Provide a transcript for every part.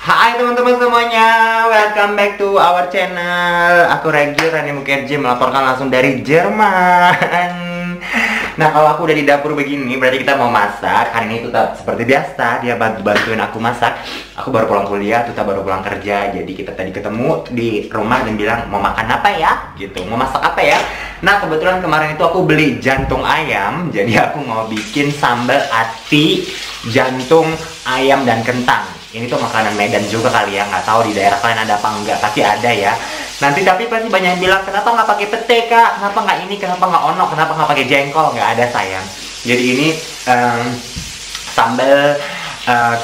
Hai teman-teman semuanya, welcome back to our channel. Aku Regi Rani Mukherjee melaporkan langsung dari Jerman. Nah, kalau aku udah di dapur begini, berarti kita mau masak. Hari ini Tuta seperti biasa, dia bantuin aku masak. Aku baru pulang kuliah, Tuta baru pulang kerja. Jadi kita tadi ketemu di rumah dan bilang, mau makan apa ya? Gitu, mau masak apa ya? Nah, kebetulan kemarin itu aku beli jantung ayam. Jadi aku mau bikin sambal ati, jantung, ayam, dan kentang. Ini tuh makanan Medan juga kali ya, nggak tahu di daerah kalian ada apa enggak, tapi ada ya. Nanti tapi pasti banyak yang bilang, kenapa nggak pakai pete kak, kenapa nggak ini, kenapa nggak ono, kenapa nggak pakai jengkol, nggak ada sayang. Jadi ini sambal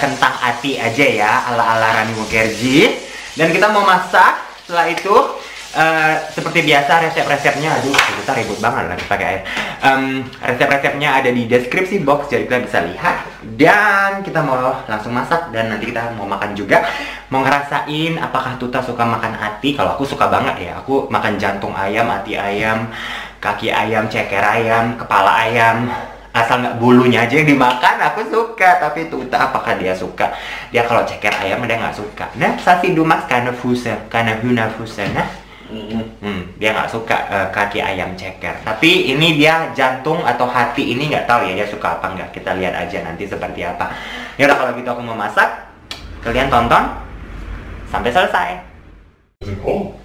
kentang ati aja ya, ala-ala Rani Mukherjee. Dan kita mau masak. Setelah itu seperti biasa resep-resepnya, aduh kita ribut banget lagi pakai air. Resep-resepnya ada di deskripsi box, jadi kita bisa lihat. Dan kita mau langsung masak dan nanti kita mau makan juga. Mau ngerasain apakah Tuta suka makan ati. Kalau aku suka banget ya, aku makan jantung ayam, ati ayam, kaki ayam, ceker ayam, kepala ayam. Asal nggak bulunya aja yang dimakan, aku suka. Tapi Tuta apakah dia suka? Dia kalau ceker ayam dia nggak suka. Nah, sasi dumas karena huna fusa. Nah, dia nggak suka kaki ayam ceker. Tapi ini dia jantung atau hati ini nggak tahu ya dia suka apa nggak. Kita lihat aja nanti seperti apa. Yaudah kalau gitu aku mau masak. Kalian tonton sampai selesai. Oh,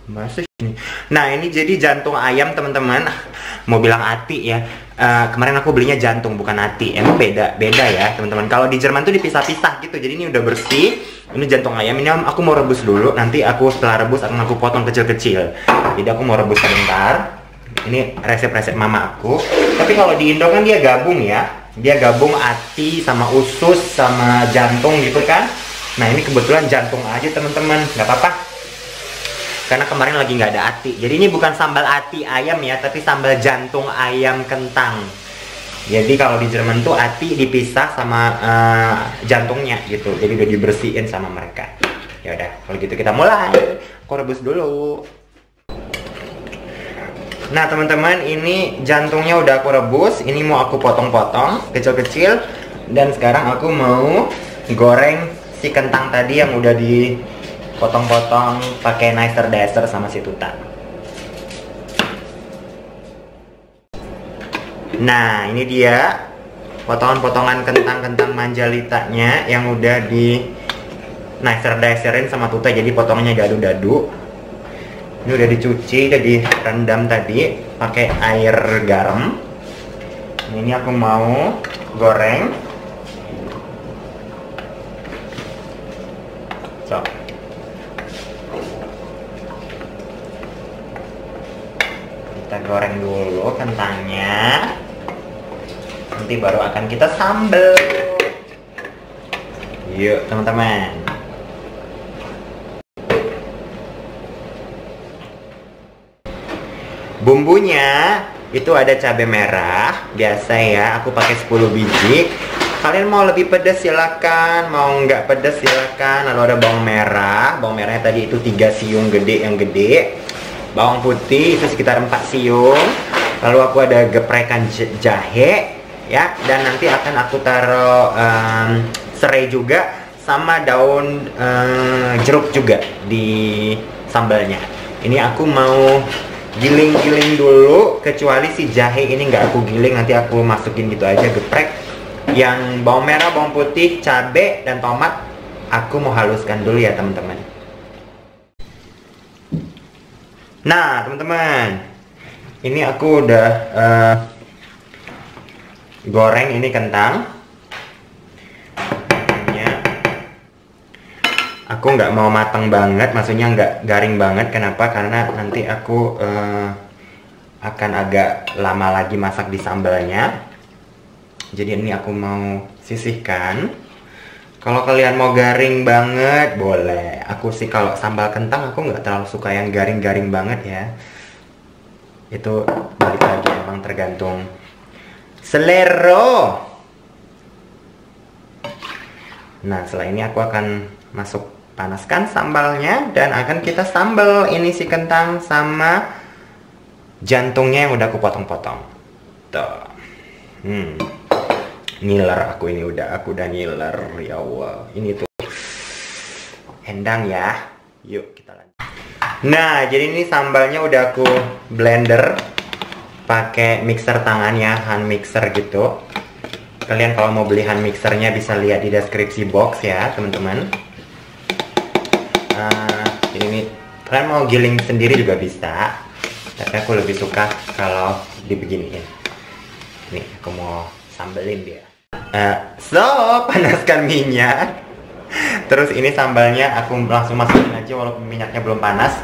masih. Nah ini jadi jantung ayam teman-teman. Mau bilang ati ya. Kemarin aku belinya jantung bukan ati. Emang beda ya teman-teman. Kalau di Jerman tuh dipisah-pisah gitu. Jadi ini udah bersih. Ini jantung ayam. Ini aku mau rebus dulu. Nanti aku setelah rebus akan aku potong kecil-kecil. Jadi aku mau rebus sebentar. Ini resep-resep mama aku. Tapi kalau di Indo kan dia gabung ya. Dia gabung ati sama usus sama jantung gitu kan. Nah ini kebetulan jantung aja teman-teman. Nggak apa-apa. Karena kemarin lagi nggak ada ati. Jadi ini bukan sambal ati ayam ya, tapi sambal jantung ayam kentang. Jadi kalau di Jerman tuh ati dipisah sama jantungnya gitu. Jadi udah dibersihin sama mereka. Ya udah, kalau gitu kita mulai. Aku rebus dulu. Nah teman-teman, ini jantungnya udah aku rebus. Ini mau aku potong-potong kecil-kecil. Dan sekarang aku mau goreng si kentang tadi yang udah dipotong-potong pakai nicer dacer sama si Tuta. Nah ini dia potongan-potongan kentang-kentang manjalitanya yang udah di nicer dacerin sama Tuta. Jadi potongannya dadu-dadu. Ini udah dicuci, udah direndam tadi pakai air garam. Ini aku mau goreng. So. Kita goreng dulu kentangnya. Nanti baru akan kita sambal. Yuk teman-teman. Bumbunya itu ada cabai merah. Biasa ya, aku pakai 10 biji. Kalian mau lebih pedas silakan, mau nggak pedas silakan. Lalu ada bawang merah. Bawang merahnya tadi itu 3 siung gede yang gede. Bawang putih itu sekitar 4 siung. Lalu aku ada geprekan jahe ya, dan nanti akan aku taruh serai juga sama daun jeruk juga di sambalnya. Ini aku mau giling-giling dulu, kecuali si jahe ini nggak aku giling, nanti aku masukin gitu aja geprek. Yang bawang merah, bawang putih, cabai, dan tomat aku mau haluskan dulu ya teman-teman. Nah teman-teman, ini aku udah goreng ini kentang. Aku nggak mau matang banget, maksudnya nggak garing banget. Kenapa? Karena nanti aku akan agak lama lagi masak di sambalnya. Jadi ini aku mau sisihkan. Kalau kalian mau garing banget boleh. Aku sih kalau sambal kentang aku nggak terlalu suka yang garing-garing banget ya. Itu balik lagi emang tergantung selera. Nah setelah ini aku akan panaskan sambalnya dan akan kita sambal ini si kentang sama jantungnya yang udah aku potong-potong. Tuh. Ngiler aku ini aku udah ngiler ya Allah. Ini tuh endang ya. Yuk kita lanjut. Nah, jadi ini sambalnya udah aku blender pakai mixer tangan ya, hand mixer gitu. Kalian kalau mau beli hand mixernya bisa lihat di deskripsi box ya, teman-teman. Ini kalian mau giling sendiri juga bisa, tapi aku lebih suka kalau dibeginiin. Nih, aku mau sambelin dia. So, panaskan minyak. Terus ini sambalnya aku langsung masukin aja walaupun minyaknya belum panas.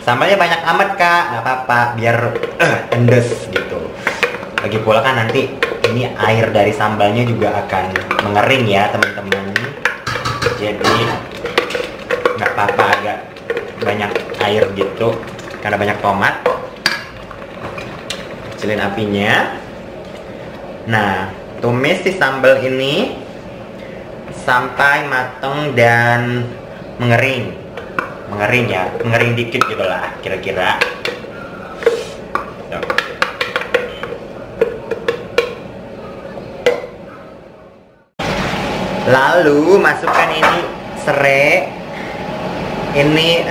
Sambalnya banyak amat kak, nggak apa-apa, biar endes gitu. Lagi pula kan nanti ini air dari sambalnya juga akan mengering ya teman-teman. Jadi nggak apa-apa agak banyak air gitu karena banyak tomat. Kecilin apinya. Nah, tumis si sambal ini sampai mateng dan mengering ya, mengering dikit gitu lah kira-kira. Lalu masukkan ini serai, ini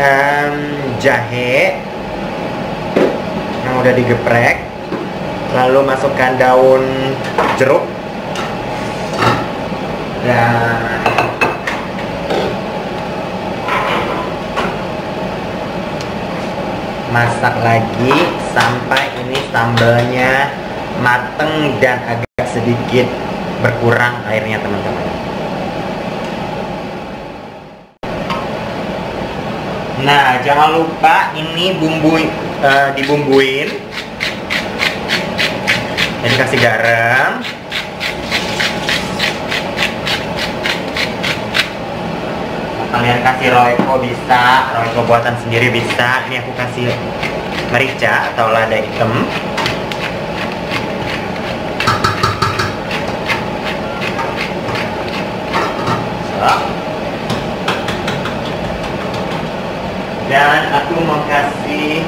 jahe yang udah digeprek, lalu masukkan daun jeruk dan masak lagi sampai ini sambalnya mateng dan agak sedikit berkurang airnya teman-teman. Nah, jangan lupa ini dibumbuin. Jadi kasih garam. Kalian kasih royco bisa, royco buatan sendiri bisa. Ini aku kasih merica atau lada hitam. Dan aku mau kasih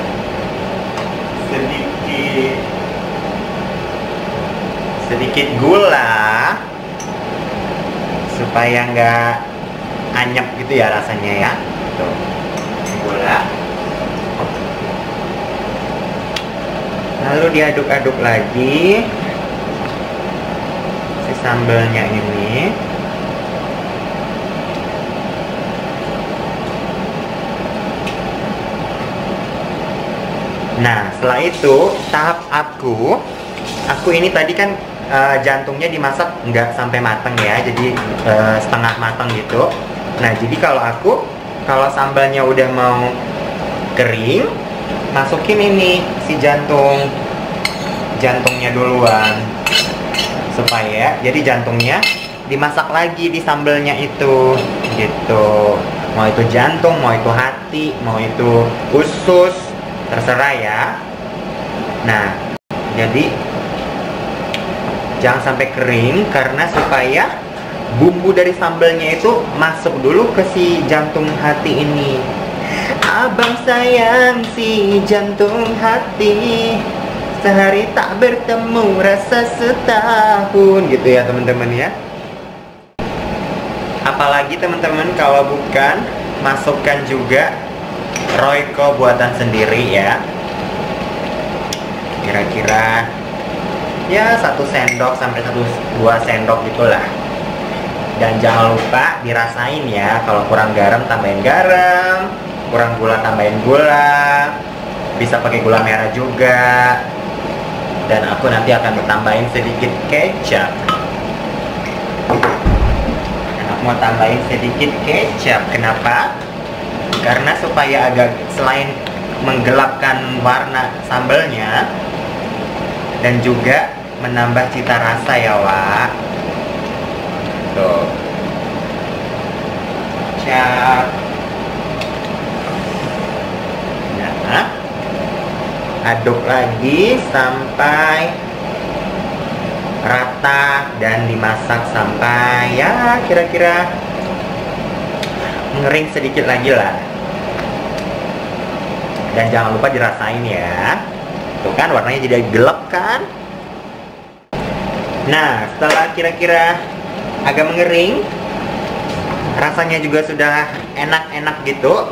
sedikit gula supaya nggak anyep gitu ya rasanya ya. Tuh, gula. Lalu diaduk-aduk lagi si sambalnya ini. Nah, setelah itu tahap aku ini tadi kan jantungnya dimasak nggak sampai matang ya, jadi setengah matang gitu. Nah, jadi kalau sambalnya udah mau kering, masukin ini si jantungnya duluan supaya jadi jantungnya dimasak lagi di sambalnya itu gitu. Mau itu jantung, mau itu hati, mau itu usus, terserah ya. Nah, jadi jangan sampai kering karena supaya bumbu dari sambalnya itu masuk dulu ke si jantung hati ini. Abang sayang si jantung hati, sehari tak bertemu rasa setahun, gitu ya teman-teman ya. Apalagi teman-teman kalau bukan masukkan juga royco buatan sendiri ya, kira-kira ya 1 sendok sampai 2 sendok gitulah. Dan jangan lupa dirasain ya, kalau kurang garam tambahin garam, kurang gula tambahin gula, bisa pakai gula merah juga. Dan aku nanti akan tambahin sedikit kecap. Dan aku mau tambahin sedikit kecap. Kenapa? Karena supaya agak selain menggelapkan warna sambalnya dan juga menambah cita rasa ya Wak. Tuh, kecap. Nah, aduk lagi sampai rata dan dimasak sampai ya kira-kira ngering sedikit lagi lah. Dan jangan lupa dirasain ya. Tuh kan warnanya jadi gelap kan. Nah, setelah kira-kira agak mengering, Rasanya juga sudah enak-enak gitu.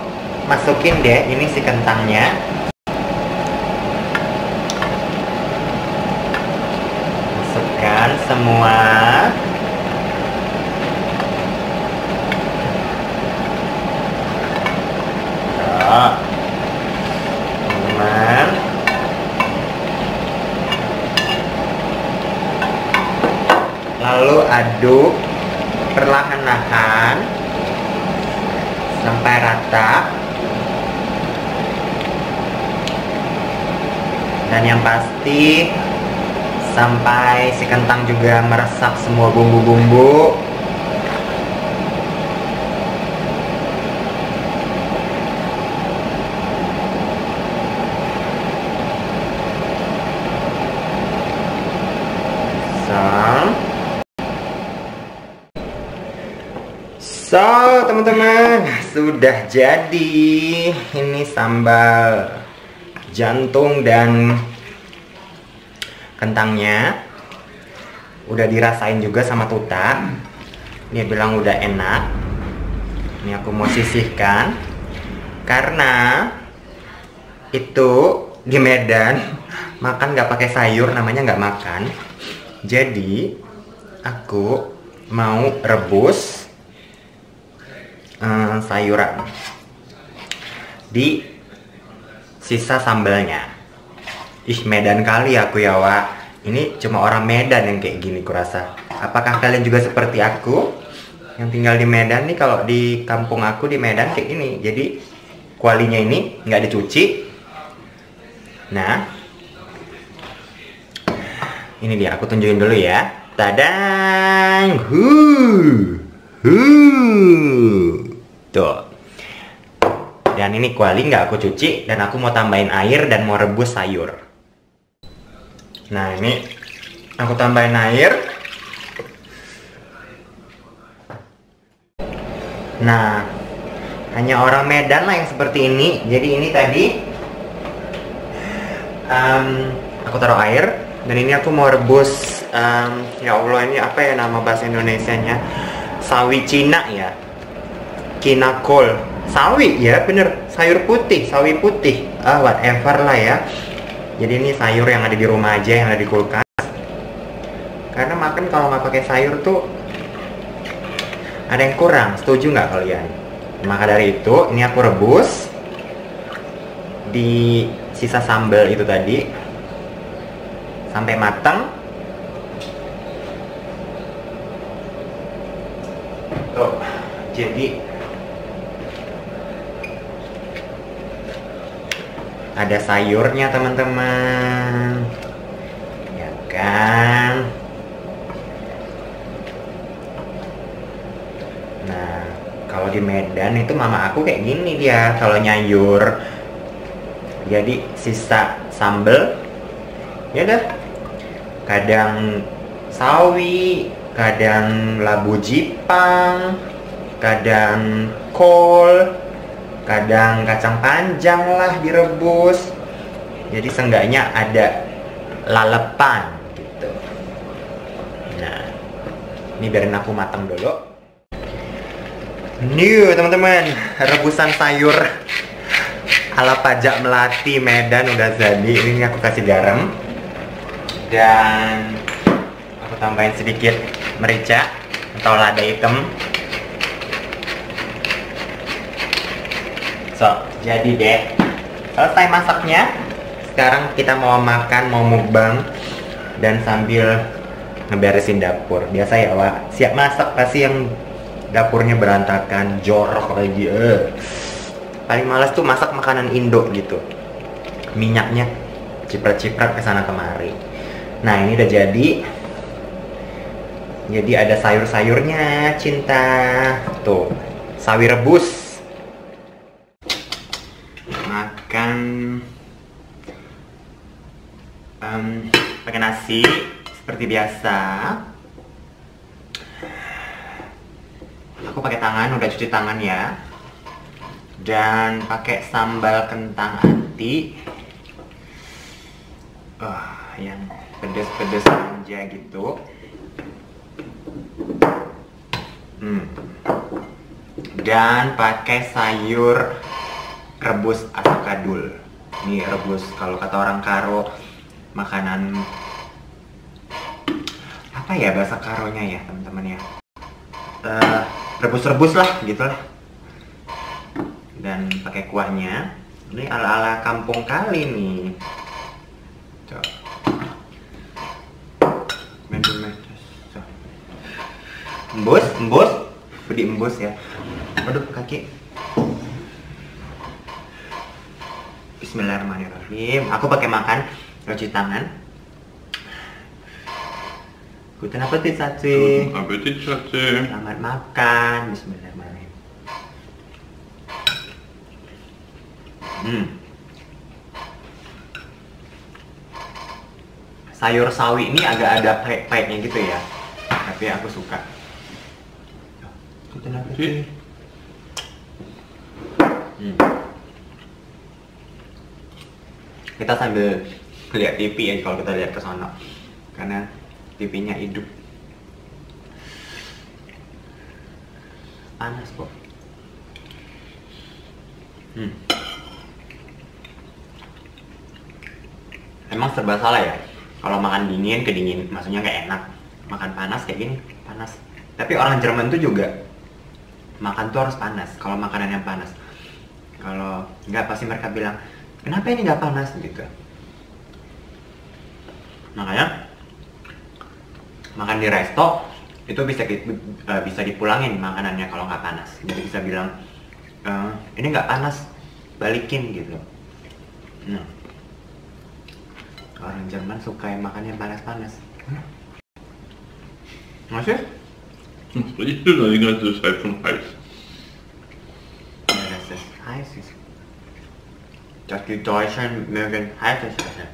Masukin deh ini si kentangnya. Masukkan semua. Teman-teman. Lalu aduk perlahan-lahan sampai rata. Dan yang pasti sampai si kentang juga meresap semua bumbu-bumbu. So, teman-teman, sudah jadi ini sambal jantung dan kentangnya. Udah dirasain juga sama Tuta. Dia bilang udah enak. Ini aku mau sisihkan karena itu di Medan makan nggak pakai sayur, namanya nggak makan. Jadi aku mau rebus sayuran di sisa sambalnya. Ih, Medan kali aku ya, Wak. Ini cuma orang Medan yang kayak gini kurasa. Apakah kalian juga seperti aku yang tinggal di Medan nih? Kalau di kampung aku di Medan kayak gini. Jadi kualinya ini nggak dicuci. Nah, ini dia, aku tunjukin dulu ya. Tadang! Tuh. Dan ini kuali nggak aku cuci, dan aku mau tambahin air dan mau rebus sayur. Nah, ini aku tambahin air. Nah, hanya orang Medan lah yang seperti ini. Jadi ini tadi aku taruh air, dan ini aku mau rebus. Ya Allah, ini apa ya nama bahasa Indonesianya? Sawi Cina ya, kinakol, sawi ya, bener, sayur putih, sawi putih, whatever lah ya. Jadi ini sayur yang ada di rumah aja, yang ada di kulkas. Karena makan kalau nggak pakai sayur tuh ada yang kurang. Setuju nggak kalian? Maka dari itu ini aku rebus di sisa sambal itu tadi sampai matang. Tuh, jadi ada sayurnya teman-teman, ya kan? Nah, kalau di Medan itu mama aku kayak gini dia kalau nyayur. Jadi sisa sambel, ya dah. Kadang sawi, kadang labu jipang, kadang kol, kadang kacang panjang lah direbus. Jadi seenggaknya ada lalepan gitu. Nah, ini biarin aku matang dulu. Nih teman-teman, rebusan sayur ala pajak Melati Medan udah jadi. Ini aku kasih garam dan aku tambahin sedikit merica atau lada hitam. So, jadi deh, selesai masaknya. Sekarang kita mau makan, mau mukbang, dan sambil ngeberesin dapur. Biasa ya, Wak, siap masak pasti yang dapurnya berantakan, jorok lagi. Paling males tuh masak makanan Indo gitu, minyaknya ciprat-ciprat kesana kemari. Nah, ini udah jadi. Jadi ada sayur-sayurnya, cinta. Tuh, sawi rebus. Makan pakai nasi seperti biasa. Aku pakai tangan, udah cuci tangan ya. Dan pakai sambal kentang ati. Yang pedes-pedes aja gitu. dan pakai sayur rebus asam-kadul. Ini rebus, kalau kata orang Karo, makanan apa ya bahasa Karonya ya teman-teman ya, rebus-rebus lah gitu lah. Dan pakai kuahnya, ini ala-ala kampung kali nih. Coba. Embus, beri embus ya. Aduh kaki. Bismillahirrahmanirrahim. Aku pakai makan, cuci tangan. Guten Appetit, Satze. Guten Appetit, Schatze. Selamat makan. Bismillahirrahmanirrahim. Sayur sawi ini agak ada pahit-pahitnya gitu ya, tapi aku suka. Guten Appetit. Kita sambil lihat TV ya kalau kita lihat ke sana, karena TV-nya hidup. Panas kok. Emang serba salah ya kalau makan dingin kedingin, maksudnya nggak enak. Makan panas kayak gini panas. Tapi orang Jerman tuh juga makan tuh harus panas kalau makanan yang panas. Kalau nggak pasti mereka bilang, kenapa ini nggak panas gitu. Makanya makan di resto itu bisa dipulangin makanannya kalau nggak panas. Jadi bisa bilang, ini nggak panas, balikin gitu. Orang Jerman suka yang makan yang panas-panas. Masih? Ich bin noch die ganze Zeit schon heiß. Ja, das ist heiß. Dass die Deutschen mögen heißes Essen.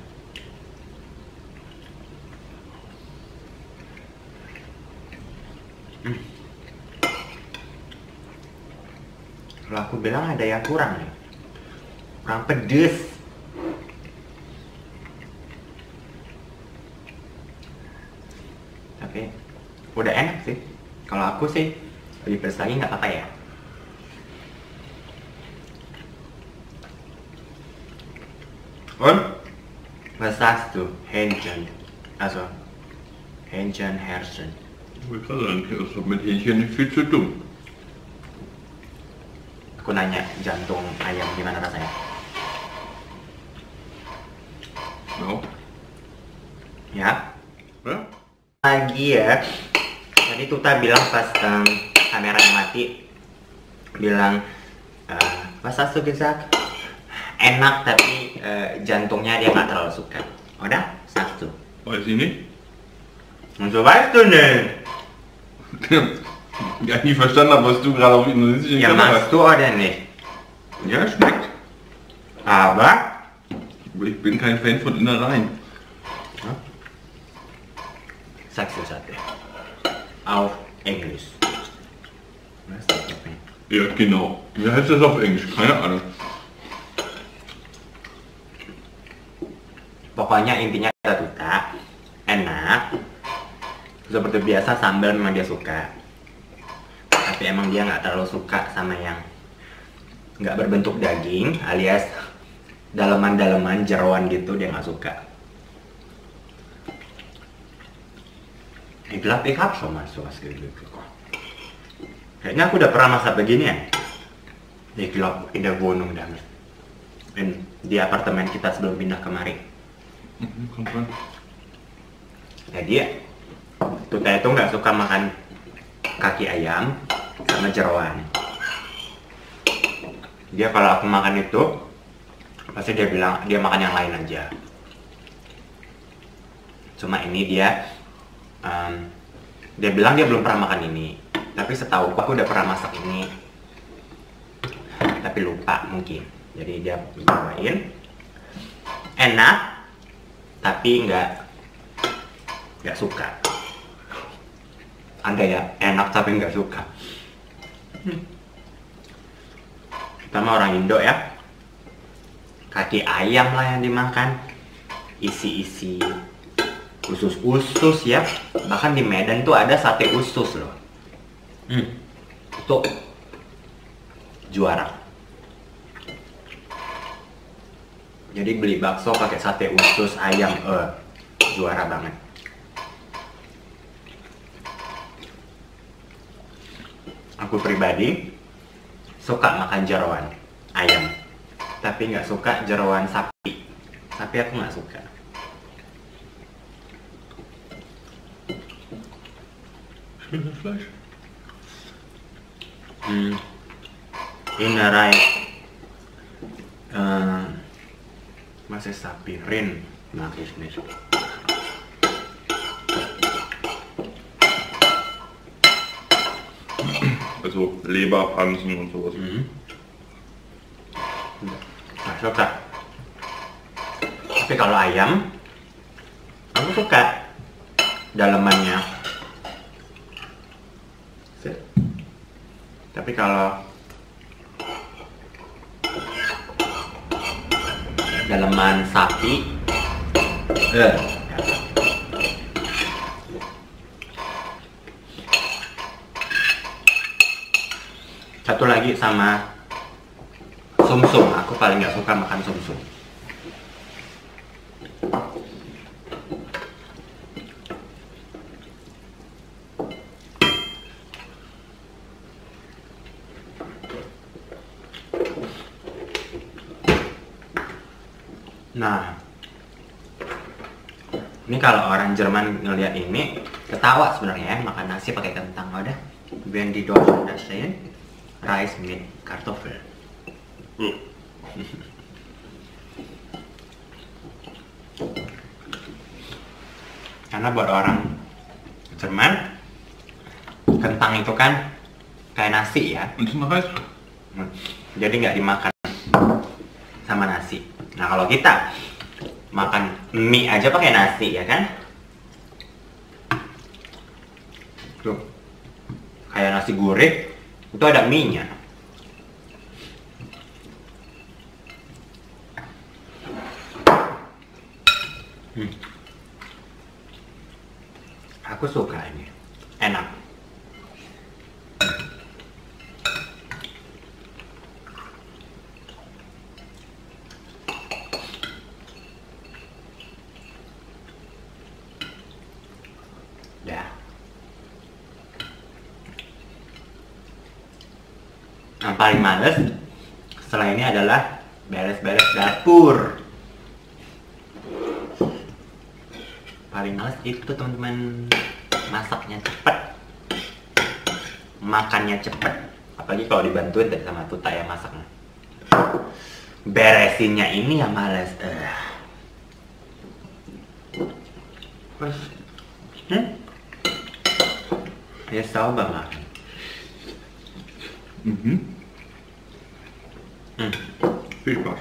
Kalau aku bilang ada yang kurang nih. Kurang pedes. Tapi udah enak sih. Kalau aku sih lebih pedas lagi nggak apa-apa ya. Und was sagst du? Hähnchen. Also Hähnchen, Herrchen. Ich wollte gerade sagen, das hat mit Hähnchen nicht viel zu tun. Aku nanya jantung ayam gimana rasanya? No. Ya. Ja? Lagi ya. Tadi Tuta bilang pas kameranya mati, bilang was hast du gesagt? Enak tapi jantungnya dia nggak terlalu suka. Udah? Sagst du? Weiß ich nicht. Und so weißt du nicht. Ja, ich nicht verstanden habe, was du gerade auf Indonesisch Ja, gesagt magst hast. du oder nicht? Ja, schmeckt. Aber Aber ich bin kein Fan von Innereien. sagst du Satze. Auf Englisch. Was ist das denn? Ja, genau. Wie heißt das auf Englisch? Keine Ahnung. Pokoknya intinya kata Tuta enak. Seperti biasa sambal memang dia suka. Tapi emang dia nggak terlalu suka sama yang nggak berbentuk daging, alias daleman-daleman jeroan gitu, dia nggak suka. Ich glaube, ich hab schon mal sowas gekocht. Kayaknya aku udah pernah masak begini ya. Ich glaube, in der Wohnung damals. Di apartemen kita sebelum pindah kemari. Kommt dran. Jadi Tuta itu nggak suka makan kaki ayam sama jeroan. Dia kalau aku makan itu pasti dia bilang dia makan yang lain aja. Cuma ini dia bilang dia belum pernah makan ini. Tapi setahu aku udah pernah masak ini. Tapi lupa mungkin. Jadi dia bawain. Enak tapi nggak suka. Ada ya enak tapi nggak suka. Kita mah orang Indo ya. Kaki ayam lah yang dimakan. Isi-isi usus-usus ya. Bahkan di Medan tuh ada sate usus loh. Tuh juara. Jadi beli bakso pakai sate usus ayam, juara banget. Aku pribadi suka makan jeroan ayam, tapi nggak suka jeroan sapi. Sapi aku nggak suka. Schönes Fleisch. Innerai masih sapi rin mag ich nicht. Also Leber, Pansen und sowas. Nggak suka. Tapi kalau ayam, aku suka dalemannya. Tapi kalau daleman sapi, satu lagi sama sumsum. Aku paling nggak suka makan sumsum. Nah, ini kalau orang Jerman ngelihat ini ketawa sebenarnya ya, makan nasi pakai kentang. Udah, wenn die Deutschen das sehen, Reis mit Kartoffel. Karena buat orang Jerman, kentang itu kan kayak nasi ya. Und zum Reis? Jadi nggak dimakan sama nasi. Nah kalau kita makan mie aja pakai nasi ya kan? Tuh, kayak nasi gurih itu ada mie-nya. Aku suka ini, enak. Ya. Yang paling males setelah ini adalah beres-beres dapur. Paling males itu teman-teman, masaknya cepet, makannya cepet. Apalagi kalau dibantuin tadi sama Tuta yang masaknya. Beresinnya ini yang males. Terus, ya sauber machen. Viel Spaß.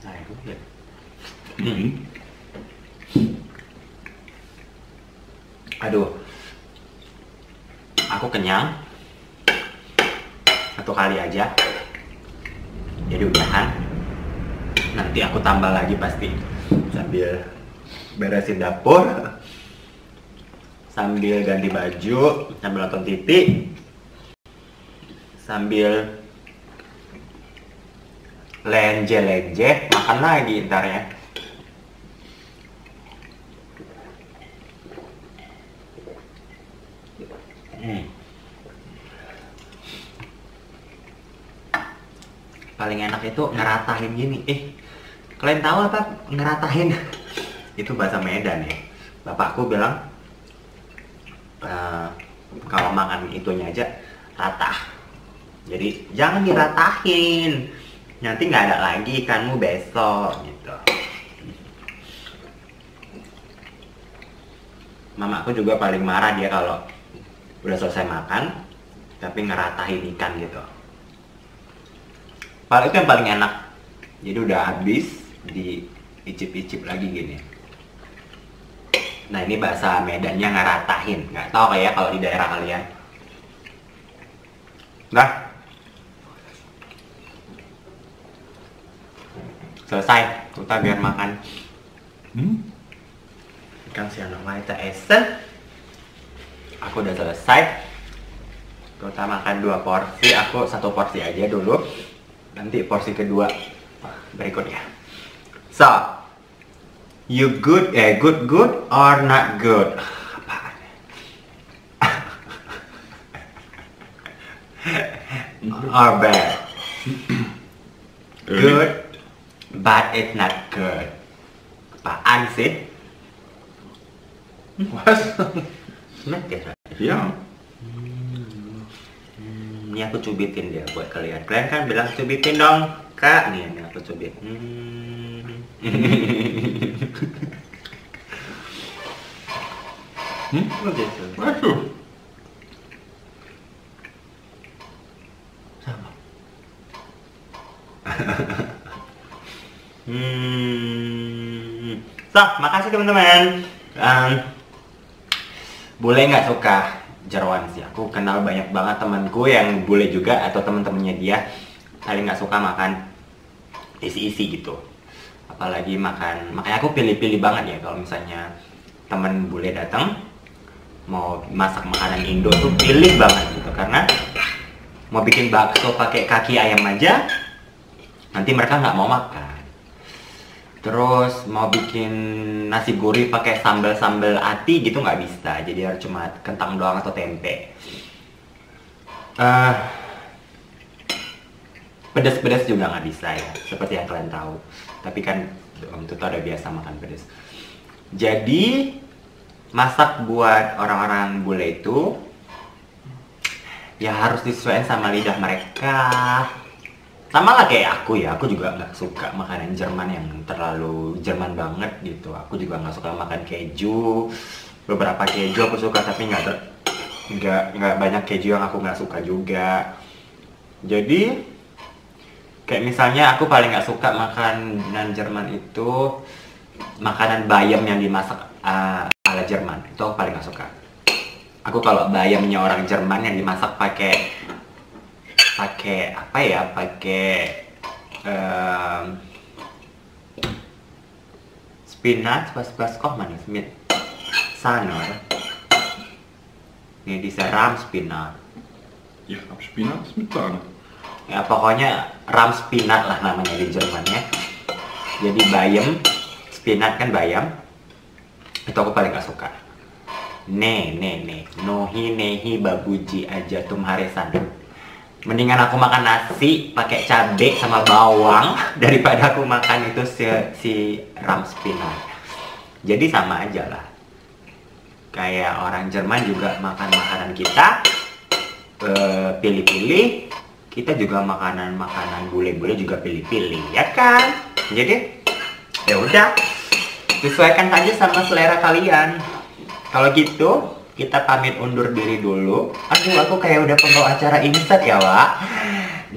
Nah, itu ya. Aduh, aku kenyang. Satu kali aja. Jadi udahan. Nanti aku tambah lagi pasti sambil beresin dapur, sambil ganti baju, sambil nonton TV, sambil lenje-lenje, makan lagi ntar ya. Paling enak itu ngeratahin gini. Kalian tahu apa ngeratahin? Itu bahasa Medan ya. Bapakku bilang kalau makan itunya aja rata. Jadi jangan diratahin, nanti nggak ada lagi ikanmu besok gitu. Mamaku juga paling marah dia kalau udah selesai makan tapi ngeratahin ikan gitu. Kalau itu yang paling enak. Jadi udah habis, diicip-icip lagi gini. Nah ini bahasa Medannya ngeratahin. Nggak tahu kayak kalau di daerah kalian. Dah. Selesai. Kita biar makan. Ikan siang weiter essen. Aku udah selesai. Tota makan 2 porsi, aku 1 porsi aja dulu. Nanti porsi kedua berikutnya. So, you good or not good? Apaan? Or bad? Good, but it's not good. Apaan sih? Was? Meter. Ja. Ini aku cubitin dia buat kalian. Kalian kan bilang cubitin dong, Kak. Nih aku cubit. Begitu. Waduh. Sama. So, makasih teman-teman. Boleh nggak suka jeroan sih? Aku kenal banyak banget temanku yang bule juga atau teman-temannya dia paling nggak suka makan isi-isi gitu. Apalagi makan, makanya aku pilih-pilih banget ya kalau misalnya temen bule datang mau masak makanan Indo tuh pilih banget gitu, karena mau bikin bakso pakai kaki ayam aja nanti mereka nggak mau makan. Terus mau bikin nasi gurih pakai sambal ati gitu nggak bisa, jadi harus cuma kentang doang atau tempe. Pedas-pedas juga nggak bisa ya, seperti yang kalian tahu. Tapi kan Om Tuto udah biasa makan pedas. Jadi masak buat orang-orang bule itu ya harus disesuaikan sama lidah mereka. Sama lah kayak aku ya, aku juga nggak suka makanan Jerman yang terlalu Jerman banget gitu. Aku juga nggak suka makan keju. Beberapa keju aku suka, tapi nggak banyak keju yang aku nggak suka juga. Jadi kayak misalnya aku paling nggak suka makanan Jerman itu makanan bayam yang dimasak ala Jerman. Itu aku paling nggak suka. Aku kalau bayamnya orang Jerman yang dimasak pakai apa ya, pakai spinach, was kok manis mit sanor ini diseram spinach Ja, Spinat ist mit Sahne. ya, pokoknya ram spinat lah namanya di Jermannya. Jadi bayam, spinat kan bayam, itu aku paling gak suka. Nohi nehi babuji aja tumharesan. Mendingan aku makan nasi pakai cabai sama bawang daripada aku makan itu si ram spinat. Jadi sama aja lah. Kayak orang Jerman juga makan makanan kita pilih-pilih. Kita juga makanan bule-bule juga pilih-pilih, ya kan? Jadi ya udah, sesuaikan aja sama selera kalian. Kalau gitu kita pamit undur diri dulu. Aku kayak udah pembawa acara insert ya, Wak.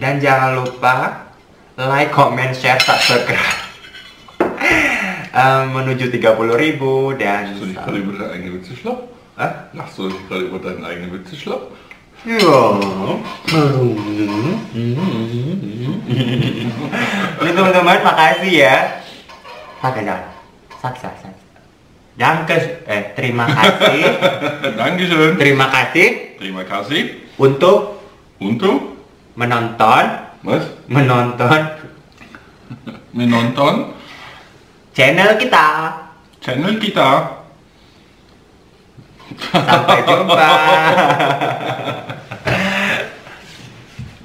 Dan jangan lupa like, comment, share, subscribe. Menuju 30.000 dan Lachst du dich gerade über deine eigene Witze schlapp? Hah? Lachst du dich gerade über deine eigene Witze schlapp? Ya. Ini teman-teman, makasih ya. Terima kasih. Dankeschön. Terima kasih Terima kasih. untuk Untuk? menonton Was? Menonton channel kita. Channel kita. Sampai jumpa.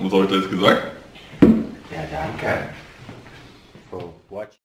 Was habe ich da jetzt gesagt? Ja, danke. For watching.